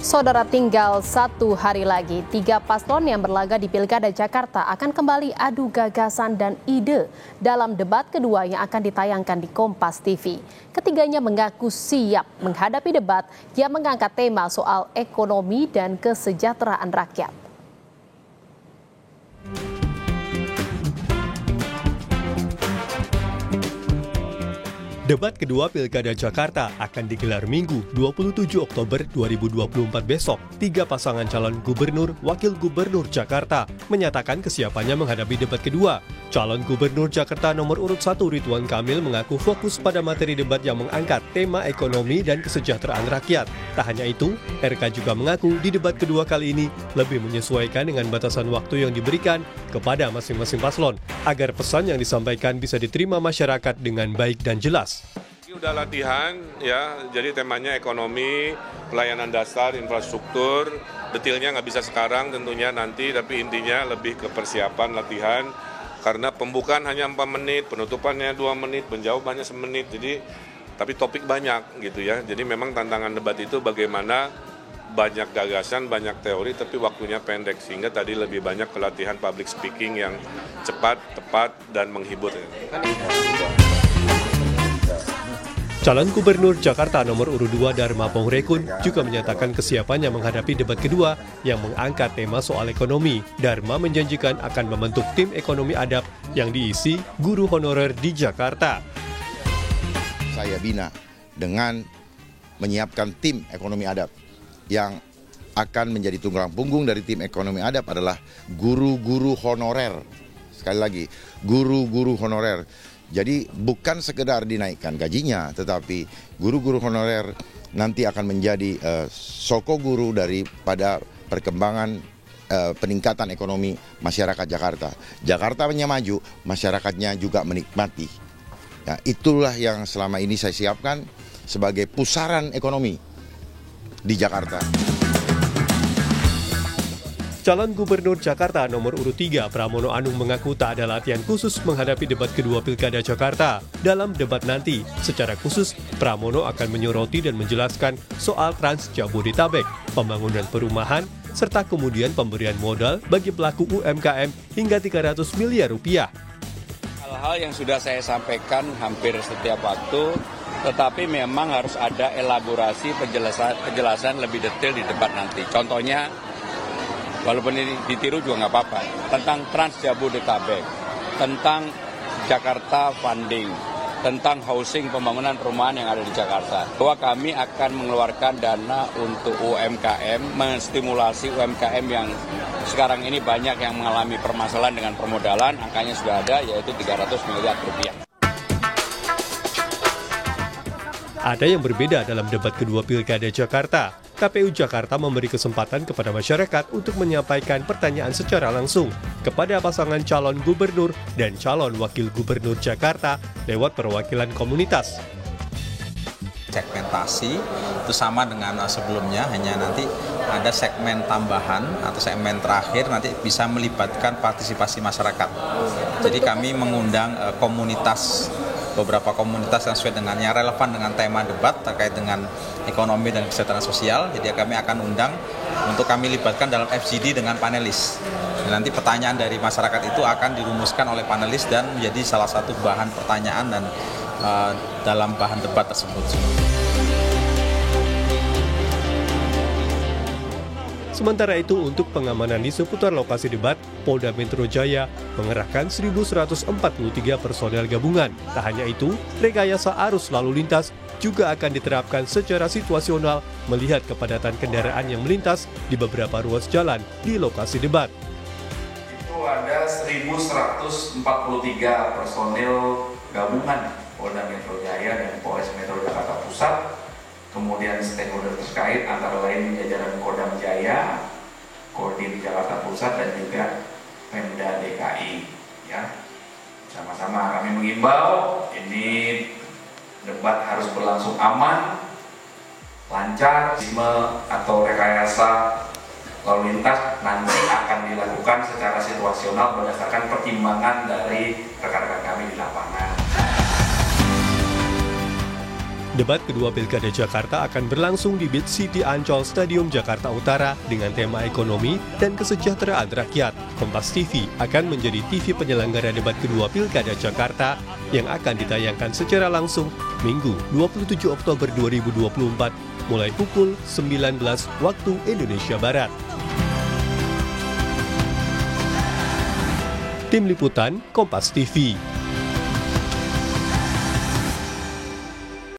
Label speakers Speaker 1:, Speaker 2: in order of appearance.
Speaker 1: Saudara, tinggal 1 hari lagi, 3 paslon yang berlaga di Pilkada Jakarta akan kembali adu gagasan dan ide dalam debat kedua yang akan ditayangkan di Kompas TV. Ketiganya mengaku siap menghadapi debat yang mengangkat tema soal ekonomi dan kesejahteraan rakyat.
Speaker 2: Debat kedua Pilkada Jakarta akan digelar Minggu 27 Oktober 2024 besok. 3 pasangan calon gubernur, wakil gubernur Jakarta menyatakan kesiapannya menghadapi debat kedua. Calon gubernur Jakarta nomor urut 1 Ridwan Kamil mengaku fokus pada materi debat yang mengangkat tema ekonomi dan kesejahteraan rakyat. Tak hanya itu, RK juga mengaku di debat kedua kali ini lebih menyesuaikan dengan batasan waktu yang diberikan kepada masing-masing paslon agar pesan yang disampaikan bisa diterima masyarakat dengan baik dan jelas.
Speaker 3: Udah latihan ya, jadi temanya ekonomi, pelayanan dasar, infrastruktur. Detailnya nggak bisa sekarang tentunya nanti, tapi intinya lebih ke persiapan latihan. Karena pembukaan hanya 4 menit, penutupannya 2 menit, penjawabannya 1 menit. Jadi, tapi topik banyak gitu ya. Jadi memang tantangan debat itu bagaimana banyak gagasan, banyak teori, tapi waktunya pendek. Sehingga tadi lebih banyak pelatihan public speaking yang cepat, tepat, dan menghibur.
Speaker 2: Calon Gubernur Jakarta nomor urut 2 Dharma Pongrekun juga menyatakan kesiapannya menghadapi debat kedua yang mengangkat tema soal ekonomi. Dharma menjanjikan akan membentuk tim ekonomi adab yang diisi guru honorer di Jakarta.
Speaker 4: Saya bina dengan menyiapkan tim ekonomi adab yang akan menjadi tulang punggung dari tim ekonomi adab adalah guru-guru honorer. Sekali lagi, guru-guru honorer. Jadi bukan sekedar dinaikkan gajinya, tetapi guru-guru honorer nanti akan menjadi soko guru daripada perkembangan peningkatan ekonomi masyarakat Jakarta. Jakartanya maju, masyarakatnya juga menikmati. Ya, itulah yang selama ini saya siapkan sebagai pusaran ekonomi di Jakarta.
Speaker 2: Calon Gubernur Jakarta nomor urut 3 Pramono Anung mengaku tak ada latihan khusus menghadapi debat kedua Pilkada Jakarta. Dalam debat nanti, secara khusus Pramono akan menyoroti dan menjelaskan soal Trans Jabodetabek, pembangunan perumahan, serta kemudian pemberian modal bagi pelaku UMKM hingga 300 miliar rupiah.
Speaker 5: Hal-hal yang sudah saya sampaikan hampir setiap waktu, tetapi memang harus ada elaborasi penjelasan lebih detail di debat nanti. Contohnya, walaupun ini ditiru juga nggak apa-apa, tentang Trans Jabodetabek, tentang Jakarta Funding, tentang housing pembangunan perumahan yang ada di Jakarta. Bahwa kami akan mengeluarkan dana untuk UMKM, menstimulasi UMKM yang sekarang ini banyak yang mengalami permasalahan dengan permodalan, angkanya sudah ada, yaitu 300 miliar rupiah.
Speaker 2: Ada yang berbeda dalam debat kedua Pilkada Jakarta. KPU Jakarta memberi kesempatan kepada masyarakat untuk menyampaikan pertanyaan secara langsung kepada pasangan calon gubernur dan calon wakil gubernur Jakarta lewat perwakilan komunitas.
Speaker 6: Segmentasi itu sama dengan sebelumnya, hanya nanti ada segmen tambahan atau segmen terakhir nanti bisa melibatkan partisipasi masyarakat. Jadi kami mengundang beberapa komunitas yang sesuai dengan yang relevan dengan tema debat terkait dengan ekonomi dan kesejahteraan sosial. Jadi kami akan undang untuk kami libatkan dalam FGD dengan panelis. Dan nanti pertanyaan dari masyarakat itu akan dirumuskan oleh panelis dan menjadi salah satu bahan pertanyaan dan dalam bahan debat tersebut.
Speaker 2: Sementara itu, untuk pengamanan di seputar lokasi debat, Polda Metro Jaya mengerahkan 1.143 personel gabungan. Tak hanya itu, rekayasa arus lalu lintas juga akan diterapkan secara situasional melihat kepadatan kendaraan yang melintas di beberapa ruas jalan di lokasi debat.
Speaker 7: Itu ada 1.143 personil gabungan Polda Metro Jaya dan Polres Metro Jakarta Pusat. Kemudian stakeholder terkait antara lain jajaran Kodam Jaya, Kodim Jakarta Pusat, dan juga Pemda DKI. Ya, sama-sama kami mengimbau ini debat harus berlangsung aman, lancar, atau rekayasa lalu lintas nanti akan dilakukan secara situasional berdasarkan pertimbangan dari rekan-rekan kami di lapangan.
Speaker 2: Debat kedua Pilkada Jakarta akan berlangsung di Beach City Ancol Stadium Jakarta Utara dengan tema ekonomi dan kesejahteraan rakyat. Kompas TV akan menjadi TV penyelenggara debat kedua Pilkada Jakarta yang akan ditayangkan secara langsung Minggu 27 Oktober 2024 mulai pukul 19 waktu Indonesia Barat. Tim Liputan Kompas TV.